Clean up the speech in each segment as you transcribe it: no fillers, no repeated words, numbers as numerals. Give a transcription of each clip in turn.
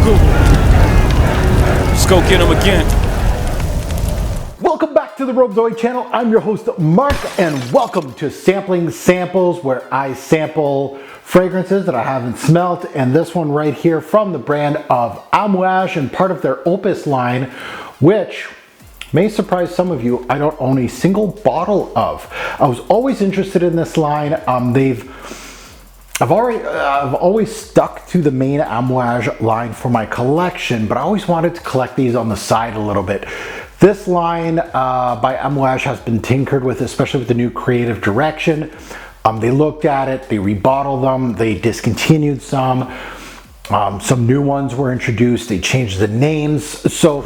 Google. Let's go get them again. Welcome back to the Robezoid channel. I'm your host, Mark, and welcome to Sampling Samples, where I sample fragrances that I haven't smelt. And this one right here from the brand of Amouage and part of their Opus line, which may surprise some of you, I don't own a single bottle of. I was always interested in this line. I've always stuck to the main Amouage line for my collection, but I always wanted to collect these on the side a little bit. This line by Amouage has been tinkered with, especially with the new creative direction. They looked at it, they rebottled them, they discontinued some new ones were introduced, they changed the names. So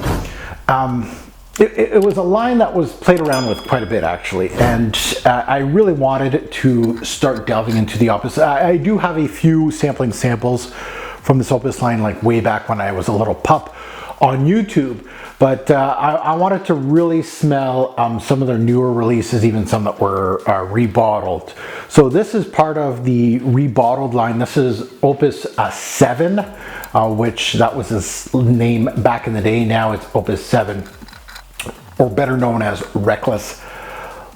it was a line that was played around with quite a bit, actually, and I really wanted to start delving into the Opus. I do have a few sampling samples from this Opus line, like way back when I was a little pup on YouTube, but I wanted to really smell some of their newer releases, even some that were rebottled. So this is part of the rebottled line. This is Opus VII, which that was his name back in the day. Now it's Opus VII, or better known as Reckless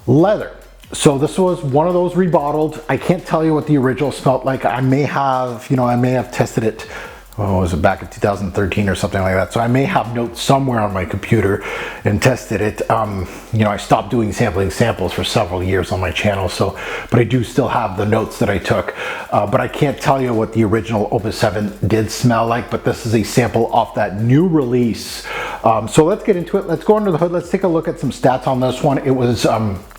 Leather. So this was one of those rebottled. I can't tell you what the original smelled like. I may have tested it, was it back in 2013 or something like that? So I may have notes somewhere on my computer and tested it. I stopped doing sampling samples for several years on my channel, but I do still have the notes that I took. But I can't tell you what the original Opus VII did smell like, but this is a sample off that new release. So let's get into it. Let's go under the hood. Let's take a look at some stats on this one. It was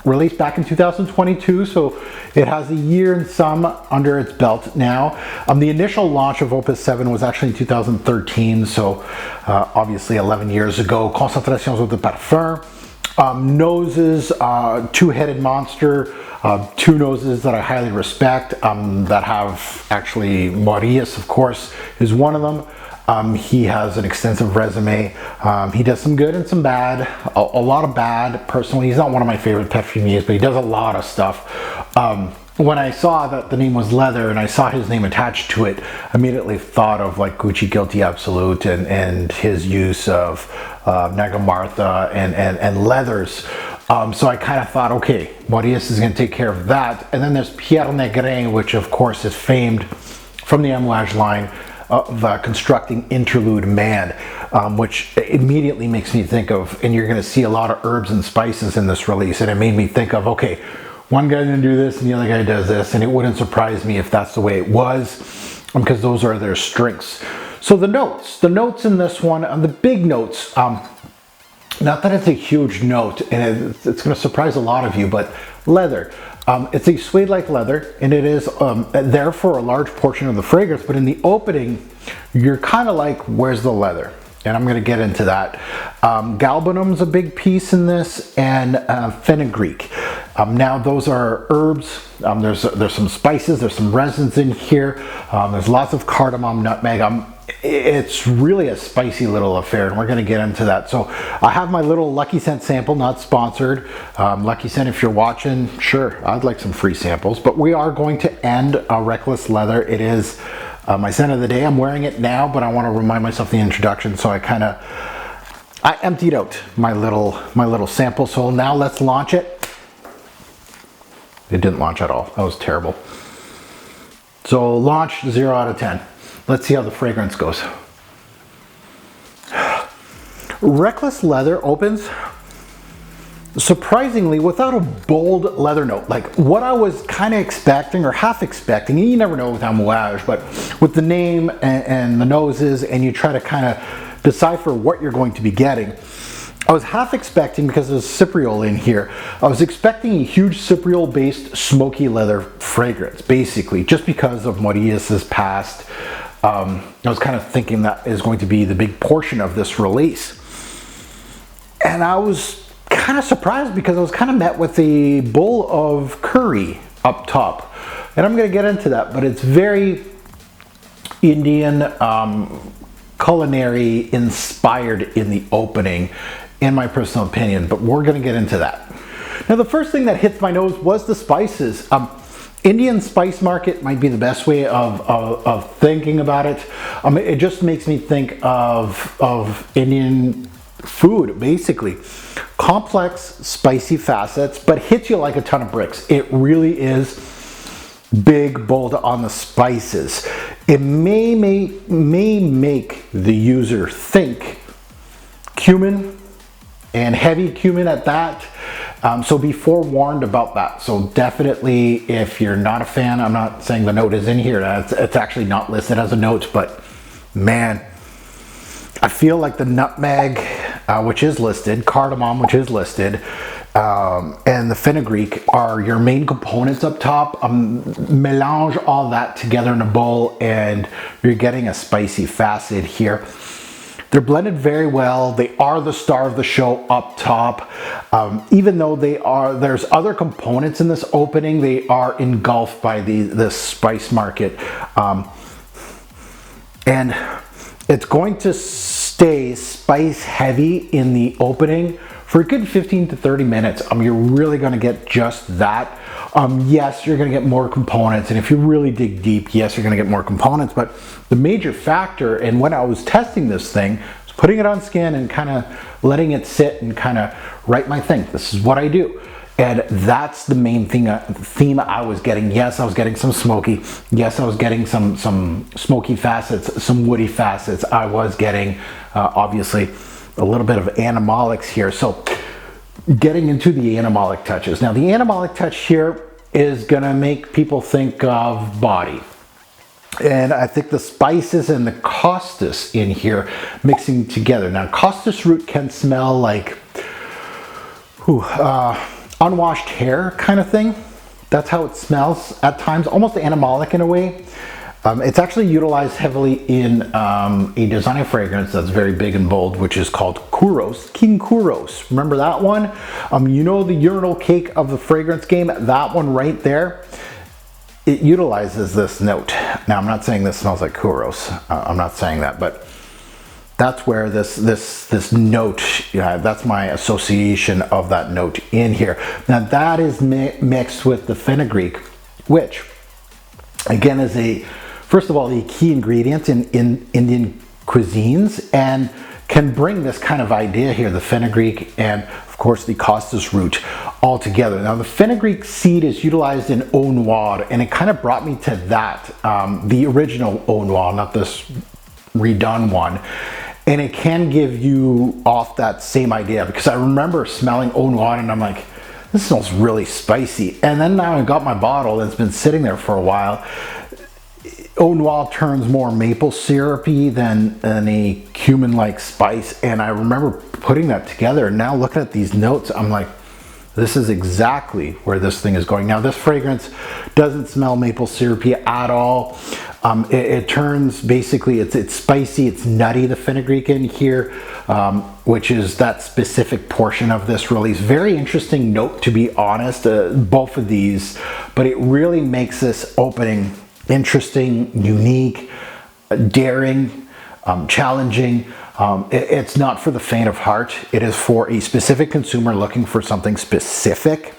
released back in 2022, so it has a year and some under its belt now. The initial launch of Opus VII was actually in 2013, so obviously 11 years ago. Concentrations de Parfum. Noses, two-headed monster, two noses that I highly respect, that have actually, Maurice, of course, is one of them. He has an extensive resume. He does some good and some bad, a lot of bad. Personally, he's not one of my favorite perfumiers, but he does a lot of stuff. When I saw that the name was Leather and I saw his name attached to it, I immediately thought of like Gucci Guilty Absolute and his use of Nagamartha and leathers. So I kind of thought, okay, Maurice is going to take care of that. And then there's Pierre Negrin, which of course is famed from the Amouage line of constructing interlude man, which immediately makes me think of, and you're going to see a lot of herbs and spices in this release, and it made me think of, okay, one guy's going to do this and the other guy does this, and it wouldn't surprise me if that's the way it was, because those are their strengths. So the notes in this one, the big notes, not that it's a huge note, and it's going to surprise a lot of you, but leather. It's a suede-like leather, and it is there for a large portion of the fragrance, but in the opening, you're kind of like, where's the leather? And I'm going to get into that. Galbanum's a big piece in this, and fenugreek. Now those are herbs. There's some spices, there's some resins in here. There's lots of cardamom, nutmeg. It's really a spicy little affair, and we're going to get into that. So I have my little Lucky Scent sample, not sponsored. Lucky Scent, if you're watching, sure, I'd like some free samples, but we are going to end Reckless Leather. It is my scent of the day. I'm wearing it now, but I want to remind myself the introduction, so I emptied out my little sample. So now let's launch it. It didn't launch at all. That was terrible. So launch 0 out of 10. Let's see how the fragrance goes. Reckless Leather opens surprisingly without a bold leather note, like what I was kind of expecting or half expecting. You never know with Amouage, but with the name and the noses, and you try to kind of decipher what you're going to be getting. I was half expecting, because there's Cypriol in here, I was expecting a huge Cypriol based smoky leather fragrance, basically, just because of Maurice's past. I was kind of thinking that is going to be the big portion of this release. And I was kind of surprised, because I was kind of met with a bowl of curry up top. And I'm going to get into that, but it's very Indian, culinary inspired in the opening, in my personal opinion, but we're going to get into that. Now, the first thing that hits my nose was the spices. Indian spice market might be the best way of thinking about it. It just makes me think of Indian food, basically. Complex, spicy facets, but hits you like a ton of bricks. It really is big, bold on the spices. It may make the user think cumin, and heavy cumin at that. So be forewarned about that. So definitely, if you're not a fan, I'm not saying the note is in here. It's actually not listed as a note, but man, I feel like the nutmeg, which is listed, cardamom, which is listed, and the fenugreek are your main components up top. Melange all that together in a bowl and you're getting a spicy facet here. They're blended very well. They are the star of the show up top. Even though there's other components in this opening, they are engulfed by this spice market. And it's going to stay spice heavy in the opening for a good 15 to 30 minutes. You're really gonna get just that. Yes, you're gonna get more components, and if you really dig deep, yes, you're gonna get more components, but the major factor, and when I was testing this thing, was putting it on skin and kind of letting it sit and kind of write my thing. This is what I do. And that's the main theme I was getting. Yes, I was getting some smoky. Yes, I was getting some smoky facets, some woody facets. I was getting, obviously, a little bit of animalics here. So getting into the animalic touches. Now the animalic touch here is gonna make people think of body. And I think the spices and the costus in here mixing together. Now costus root can smell like unwashed hair kind of thing. That's how it smells at times, almost animalic in a way. It's actually utilized heavily in a designer fragrance that's very big and bold, which is called Kouros, King Kouros. Remember that one? You know the urinal cake of the fragrance game? That one right there, it utilizes this note. Now, I'm not saying this smells like Kouros. I'm not saying that, but that's where this note, that's my association of that note in here. Now, that is mixed with the fenugreek, which, again, is first of all, the key ingredient in Indian cuisines and can bring this kind of idea here, the fenugreek and of course the costus root all together. Now the fenugreek seed is utilized in eau noir, and it kind of brought me to that, the original eau noir, not this redone one. And it can give you off that same idea, because I remember smelling eau noir and I'm like, this smells really spicy. And then now I got my bottle and it's been sitting there for a while. Eau noir turns more maple syrupy than a cumin-like spice, and I remember putting that together, and now looking at these notes, I'm like, this is exactly where this thing is going. Now this fragrance doesn't smell maple syrupy at all. It turns, basically, it's spicy, it's nutty, the fenugreek in here, which is that specific portion of this release. Very interesting note, to be honest, both of these, but it really makes this opening interesting, unique, daring, challenging. It's not for the faint of heart. It is for a specific consumer looking for something specific.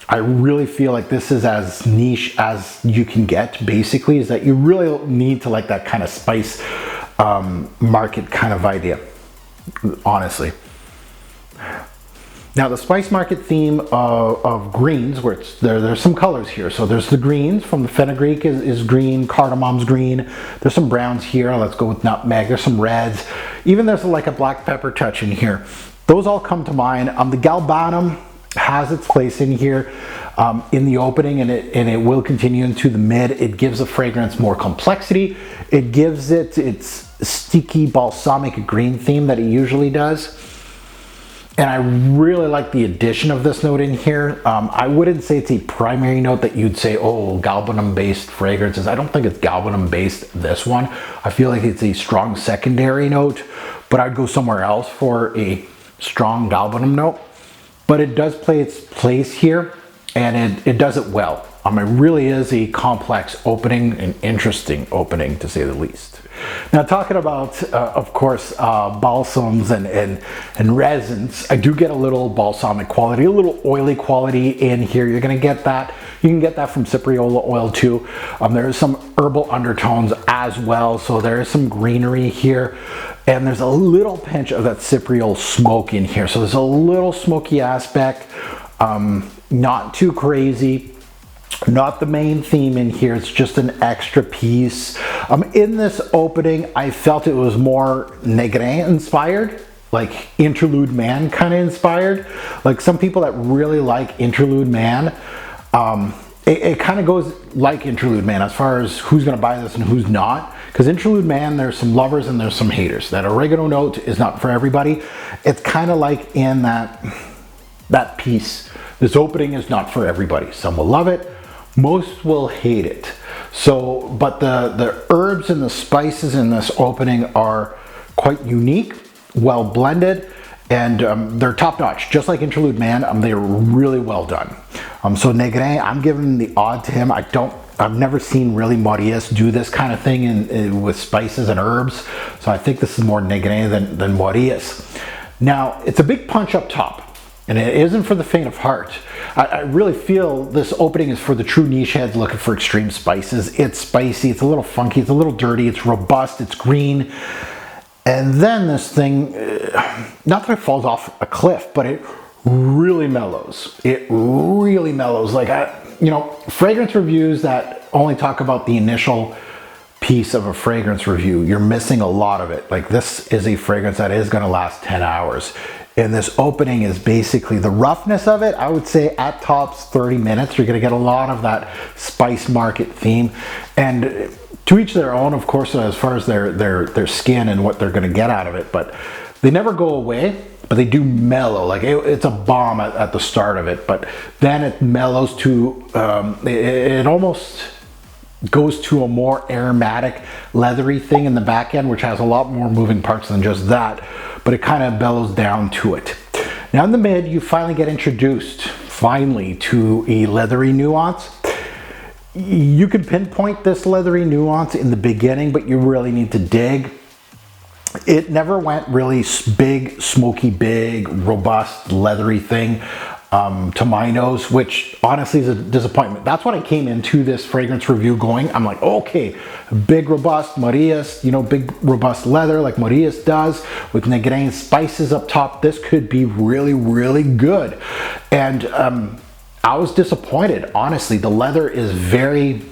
I really feel like this is as niche as you can get, basically, is that you really need to like that kind of spice market kind of idea, honestly. Now the spice market theme of greens, where there's some colors here. So there's the greens from the fenugreek is green, cardamom's green. There's some browns here. Let's go with nutmeg. There's some reds. Even there's like a black pepper touch in here. Those all come to mind. The galbanum has its place in here in the opening, and it will continue into the mid. It gives the fragrance more complexity. It gives it its sticky balsamic green theme that it usually does. And I really like the addition of this note in here. I wouldn't say it's a primary note that you'd say, oh, galbanum based fragrances. I don't think it's galbanum based, this one. I feel like it's a strong secondary note, but I'd go somewhere else for a strong galbanum note. But it does play its place here, and it does it well. It really is a complex opening, an interesting opening to say the least. Now, talking about, of course, balsams and resins, I do get a little balsamic quality, a little oily quality in here. You're going to get that. You can get that from Cypriola oil too. There is some herbal undertones as well, so there is some greenery here. And there's a little pinch of that Cypriol smoke in here. So there's a little smoky aspect, not too crazy. Not the main theme in here, it's just an extra piece. In this opening, I felt it was more Negrin inspired, like Interlude Man kind of inspired. Like some people that really like Interlude Man, it kind of goes like Interlude Man as far as who's gonna buy this and who's not. Because Interlude Man, there's some lovers and there's some haters. That oregano note is not for everybody. It's kind of like in that piece. This opening is not for everybody. Some will love it. Most will hate it. So, but the herbs and the spices in this opening are quite unique, well blended, and they're top notch. Just like Interlude Man, they're really well done. So Negrin, I'm giving the odd to him. I've never seen really Maurice do this kind of thing with spices and herbs. So I think this is more Negrin than Maurice. Now, it's a big punch up top. And it isn't for the faint of heart. I really feel this opening is for the true niche heads looking for extreme spices. It's spicy, it's a little funky, it's a little dirty, it's robust, it's green. And then this thing, not that it falls off a cliff, but it really mellows. It really mellows. Like, fragrance reviews that only talk about the initial piece of a fragrance review, you're missing a lot of it. Like, this is a fragrance that is gonna last 10 hours. And this opening is basically the roughness of it. I would say at tops 30 minutes, you're gonna get a lot of that spice market theme. And to each their own, of course, as far as their skin and what they're gonna get out of it, but they never go away, but they do mellow. Like it's a bomb at the start of it, but then it mellows to, it almost goes to a more aromatic, leathery thing in the back end, which has a lot more moving parts than just that, but it kind of bellows down to it. Now in the mid, you finally get introduced, to a leathery nuance. You can pinpoint this leathery nuance in the beginning, but you really need to dig. It never went really big, smoky, big, robust, leathery thing. To my nose, which honestly is a disappointment. That's what I came into this fragrance review going. I'm like, okay, big robust Maurice, big robust leather like Maurice does with Negrin spices up top. This could be really, really good. And I was disappointed, honestly. The leather is very,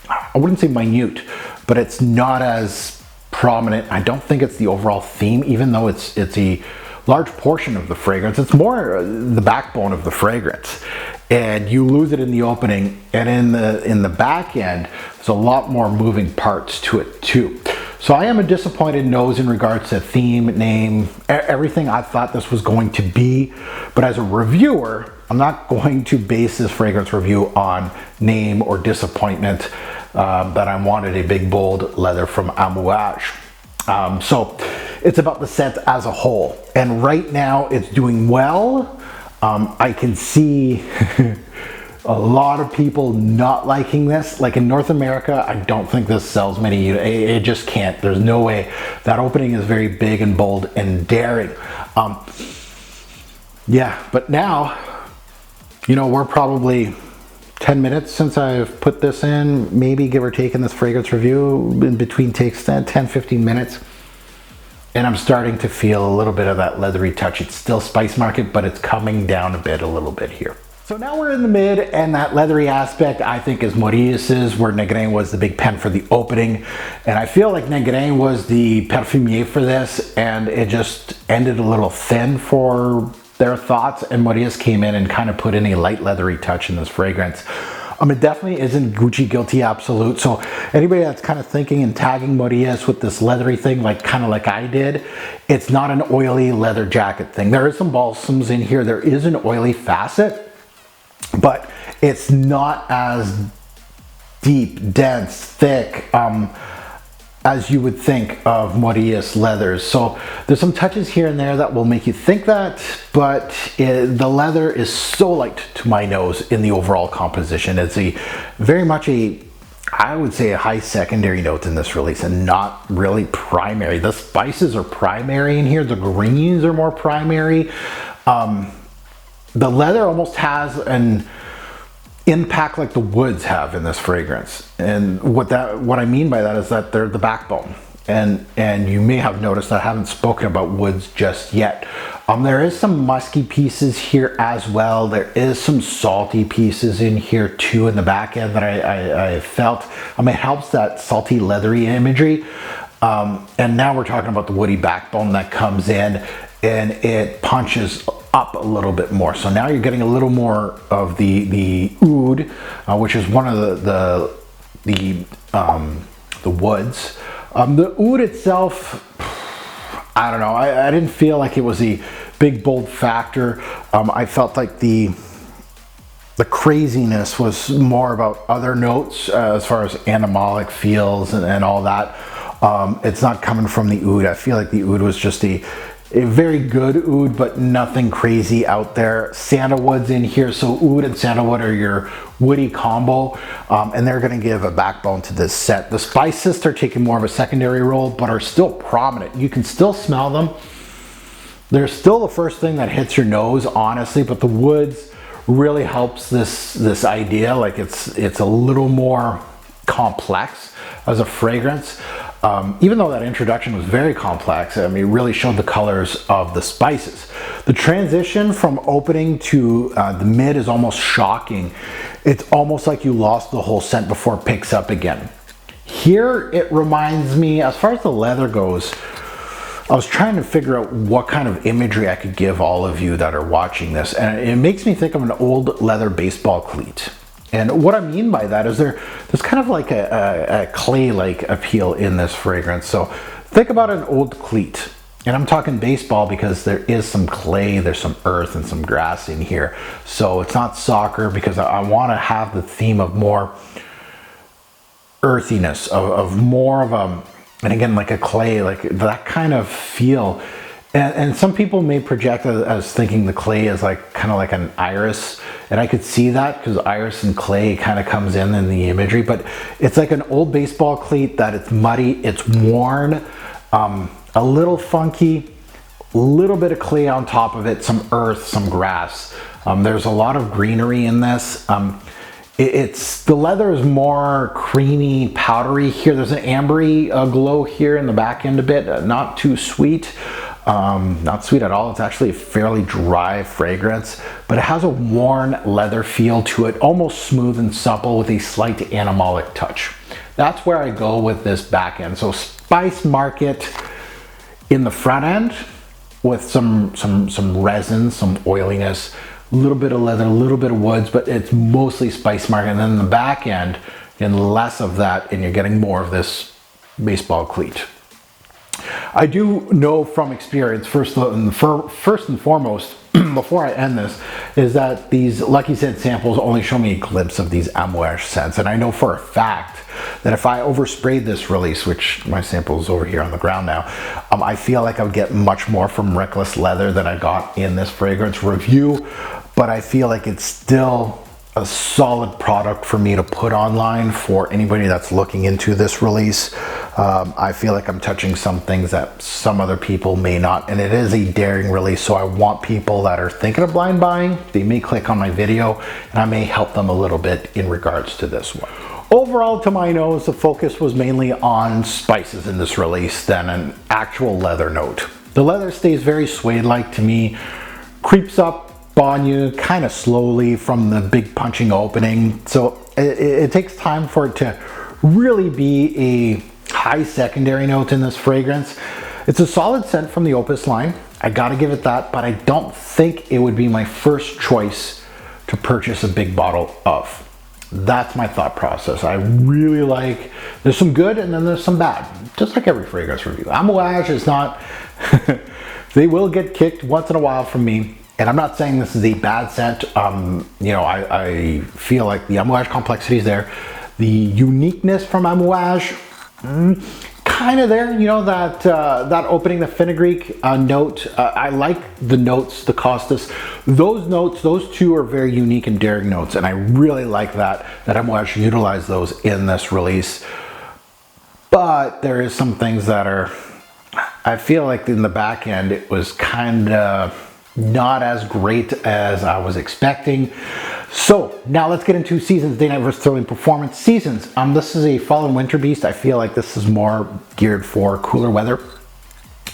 I wouldn't say minute, but it's not as prominent. I don't think it's the overall theme, even though it's a large portion of the fragrance. It's more the backbone of the fragrance, and you lose it in the opening, and in the back end there's a lot more moving parts to it too. So I am a disappointed nose in regards to theme, name, everything I thought this was going to be. But as a reviewer, I'm not going to base this fragrance review on name or disappointment that I wanted a big bold leather from Amouage. So it's about the scent as a whole, and right now it's doing well. I can see a lot of people not liking this. Like in North America, I don't think this sells many units. It just can't. There's no way. That opening is very big and bold and daring. Yeah, but now, we're probably 10 minutes since I've put this in, maybe give or take in this fragrance review. In between takes 10-15 minutes. And I'm starting to feel a little bit of that leathery touch. It's still spice market, but it's coming down a little bit here. So now we're in the mid, and that leathery aspect I think is Maurice's, where Negrin was the big pen for the opening. And I feel like Negrin was the perfumier for this, and it just ended a little thin for their thoughts, and Maurice came in and kind of put in a light leathery touch in this fragrance. It definitely isn't Gucci Guilty Absolute. So anybody that's kind of thinking and tagging Maurice with this leathery thing, kind of like I did, it's not an oily leather jacket thing. There is some balsams in here. There is an oily facet, but it's not as deep, dense, thick. as you would think of Maurice leathers. So there's some touches here and there that will make you think that, but the leather is so light to my nose in the overall composition. It's very much I would say a high secondary note in this release and not really primary. The spices are primary in here. The greens are more primary. The leather almost has an impact like the woods have in this fragrance. And what I mean by that is that they're the backbone. And you may have noticed I haven't spoken about woods just yet. There is some musky pieces here as well. There is some salty pieces in here too in the back end that I felt. It helps that salty leathery imagery. And now we're talking about the woody backbone that comes in and it punches up a little bit more. So now you're getting a little more of the oud, which is one of the woods. The oud itself, I don't know. I didn't feel like it was a big bold factor. I felt like the craziness was more about other notes as far as animalic feels and all that. It's not coming from the oud. I feel like the oud was just a very good oud, but nothing crazy out there. Sandalwood's in here, so oud and sandalwood are your woody combo, and they're going to give a backbone to this set. The spices are taking more of a secondary role, but are still prominent. You can still smell them. They're still the first thing that hits your nose, honestly, but the woods really helps this idea. Like it's a little more complex as a fragrance. Even though that introduction was very complex, I mean, it really showed the colors of the spices. The transition from opening to the mid is almost shocking. It's almost like you lost the whole scent before it picks up again. Here, it reminds me, as far as the leather goes, I was trying to figure out what kind of imagery I could give all of you that are watching this, and it makes me think of an old leather baseball cleat. And what I mean by that is there's kind of like a clay-like appeal in this fragrance. So think about an old cleat. And I'm talking baseball because there is some clay, there's some earth and some grass in here. So it's not soccer because I want to have the theme of more earthiness, of more of and again, like a clay, like that kind of feel. And some people may project as thinking the clay is like kind of like an iris, and I could see that because iris and clay kind of comes in the imagery, but it's like an old baseball cleat that it's muddy, it's worn, a little funky, a little bit of clay on top of it, some earth, some grass. There's a lot of greenery in this. The leather is more creamy, powdery here. There's an ambery glow here in the back end a bit, not too sweet. Not sweet at all. It's actually a fairly dry fragrance, but it has a worn leather feel to it, almost smooth and supple with a slight animalic touch. That's where I go with this back end. So spice market in the front end with some resin, some oiliness, a little bit of leather, a little bit of woods, but it's mostly spice market. And then in the back end, and less of that, and you're getting more of this baseball cleat. I do know from experience, first and foremost, before I end this, is that these Lucky Scent samples only show me a glimpse of these Amouage scents. And I know for a fact that if I oversprayed this release, which my sample is over here on the ground now, I feel like I would get much more from Reckless Leather than I got in this fragrance review. But I feel like it's still a solid product for me to put online for anybody that's looking into this release. I feel like I'm touching some things that some other people may not, and it is a daring release, so I want people that are thinking of blind buying, they may click on my video and I may help them a little bit in regards to this one. Overall, to my nose, the focus was mainly on spices in this release than an actual leather note. The leather stays very suede-like to me, creeps up on you kind of slowly from the big punching opening. So it takes time for it to really be a high secondary note in this fragrance. It's a solid scent from the Opus line. I gotta give it that, but I don't think it would be my first choice to purchase a big bottle of. That's my thought process. I really like, there's some good and then there's some bad, just like every fragrance review. Amouage is not, they will get kicked once in a while from me. And I'm not saying this is a bad scent. You know, I feel like the Amouage complexity is there. The uniqueness from Amouage kind of there, you know, that opening, the fenugreek note. I like the notes, the costus. Those notes, those two are very unique and daring notes, and I really like that Amouage utilized those in this release. But there is some things that are, I feel like in the back end, it was kind of not as great as I was expecting. So now let's get into seasons, day, night, versatility, and performance. Seasons, this is a fall and winter beast. I feel like this is more geared for cooler weather.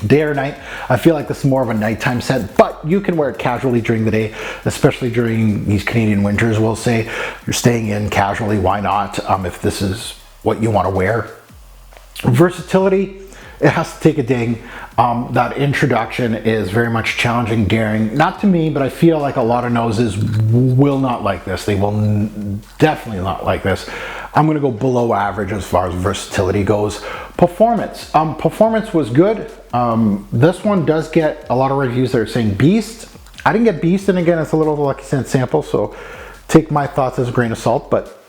Day or night, I feel like this is more of a nighttime scent, but you can wear it casually during the day, especially during these Canadian winters. We'll say you're staying in casually, why not, if this is what you want to wear. Versatility, it has to take a ding. That introduction is very much challenging, daring. Not to me, but I feel like a lot of noses will not like this. They will definitely not like this. I'm gonna go below average as far as versatility goes. Performance. Performance was good. This one does get a lot of reviews that are saying beast. I didn't get beast, and again, it's a little lucky scent sample, so take my thoughts as a grain of salt, but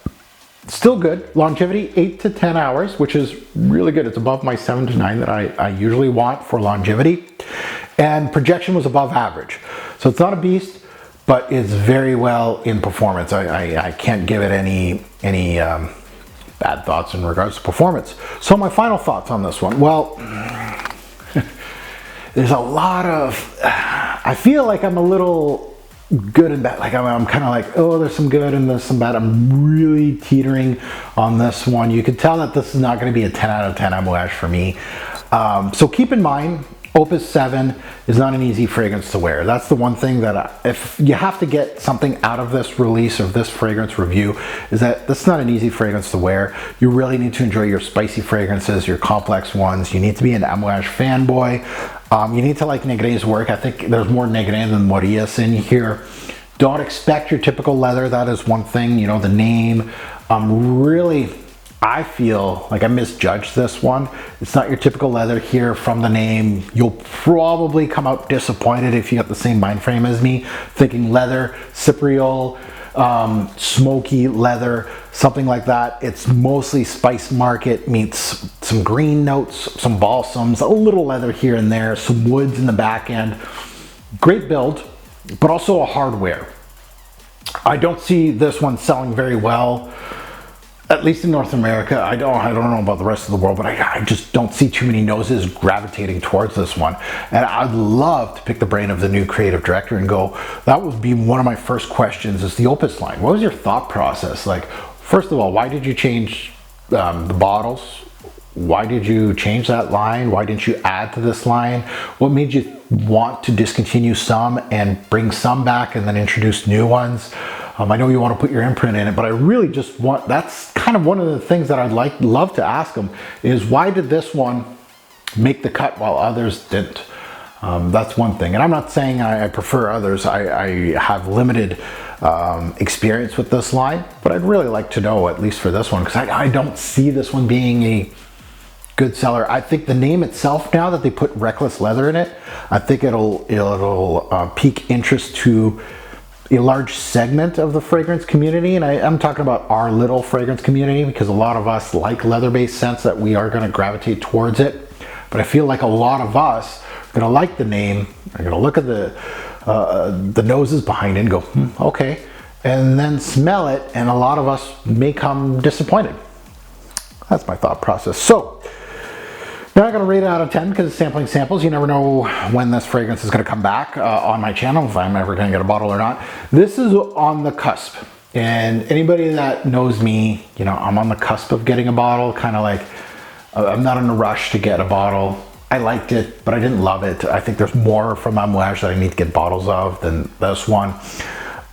still good. Longevity, 8 to 10 hours, which is really good. It's above my 7 to 9 that I usually want for longevity. And projection was above average. So it's not a beast, but it's very well in performance. I can't give it any bad thoughts in regards to performance. So my final thoughts on this one. Well, there's a lot of, I feel like I'm a little good and bad. Like I'm kind of like, oh, there's some good and there's some bad. I'm really teetering on this one. You can tell that this is not going to be a 10 out of 10 Amouage for me. So keep in mind, Opus VII is not an easy fragrance to wear. That's the one thing that if you have to get something out of this release or this fragrance review, is that this is not an easy fragrance to wear. You really need to enjoy your spicy fragrances, your complex ones. You need to be an Amouage fanboy. You need to like Negre's work. I think there's more Negre than Morillas in here. Don't expect your typical leather. That is one thing, you know, the name. Really, I feel like I misjudged this one. It's not your typical leather here from the name. You'll probably come out disappointed if you got the same mind frame as me, thinking leather, cypriol, smoky leather, something like that. It's mostly spice market meets some green notes, some balsams, a little leather here and there, some woods in the back end. Great build, but also a hardware. I don't see this one selling very well, at least in North America. I don't know about the rest of the world, but I just don't see too many noses gravitating towards this one. And I'd love to pick the brain of the new creative director and go, that would be one of my first questions, is the Opus line. What was your thought process? Like, first of all, why did you change the bottles? Why did you change that line? Why didn't you add to this line? What made you want to discontinue some and bring some back and then introduce new ones? I know you want to put your imprint in it, but I really just want, that's kind of one of the things that I'd love to ask them, is why did this one make the cut while others didn't? That's one thing. And I'm not saying I prefer others. I have limited experience with this line, but I'd really like to know, at least for this one, because I don't see this one being a good seller. I think the name itself, now that they put Reckless Leather in it, I think it'll pique interest to a large segment of the fragrance community. And I'm talking about our little fragrance community, because a lot of us like leather-based scents, that we are going to gravitate towards it. But I feel like a lot of us are going to like the name, are going to look at the noses behind it and go, okay, and then smell it, and a lot of us may come disappointed. That's my thought process. So now I'm going to rate it out of 10 because it's sampling samples. You never know when this fragrance is going to come back on my channel, if I'm ever going to get a bottle or not. This is on the cusp. And anybody that knows me, you know, I'm on the cusp of getting a bottle, kind of like, I'm not in a rush to get a bottle. I liked it, but I didn't love it. I think there's more from Amouage that I need to get bottles of than this one.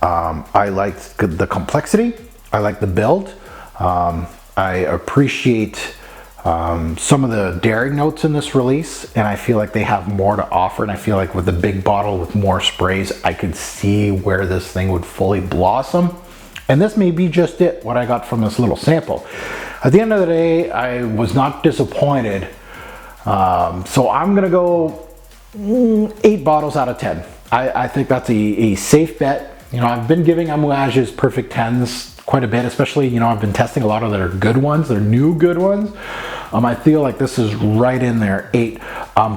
I liked the complexity. I like the build. I appreciate some of the daring notes in this release, and I feel like they have more to offer. And I feel like with the big bottle with more sprays, I could see where this thing would fully blossom. And this may be just it, what I got from this little sample. At the end of the day, I was not disappointed. So I'm gonna go 8 bottles out of 10. I think that's a safe bet. You know, I've been giving Amouage's perfect 10s quite a bit, especially, you know, I've been testing a lot of their good ones, their new good ones. I feel like this is right in there, 8.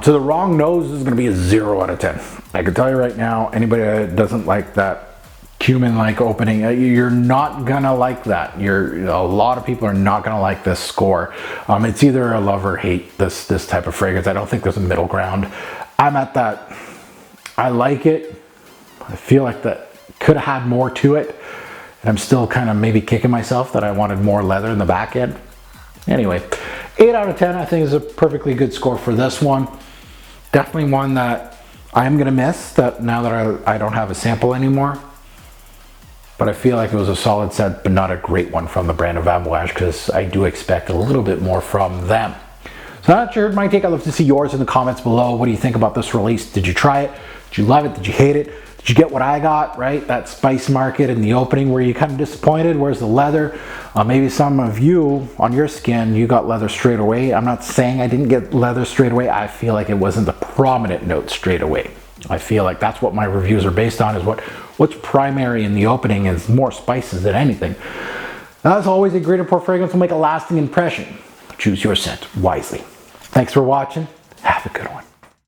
To the wrong nose, this is gonna be a 0 out of 10. I can tell you right now, anybody that doesn't like that cumin-like opening, you're not gonna like that. A lot of people are not gonna like this score. It's either a love or hate this type of fragrance. I don't think there's a middle ground. I'm at that, I like it. I feel like that could have had more to it. And I'm still kind of maybe kicking myself that I wanted more leather in the back end. Anyway, 8 out of 10 I think is a perfectly good score for this one. Definitely one that I'm gonna miss that now that I don't have a sample anymore. But I feel like it was a solid set, but not a great one from the brand of Amouage, because I do expect a little bit more from them. So that's your my take. I'd love to see yours in the comments below. What do you think about this release? Did you try it? Did you love it? Did you hate it? Did you get what I got, right? That spice market in the opening, were you kind of disappointed? Where's the leather? Maybe some of you, on your skin, you got leather straight away. I'm not saying I didn't get leather straight away. I feel like it wasn't the prominent note straight away. I feel like that's what my reviews are based on, is what's primary in the opening is more spices than anything. As always, a great import fragrance will make a lasting impression. Choose your scent wisely. Thanks for watching. Have a good one.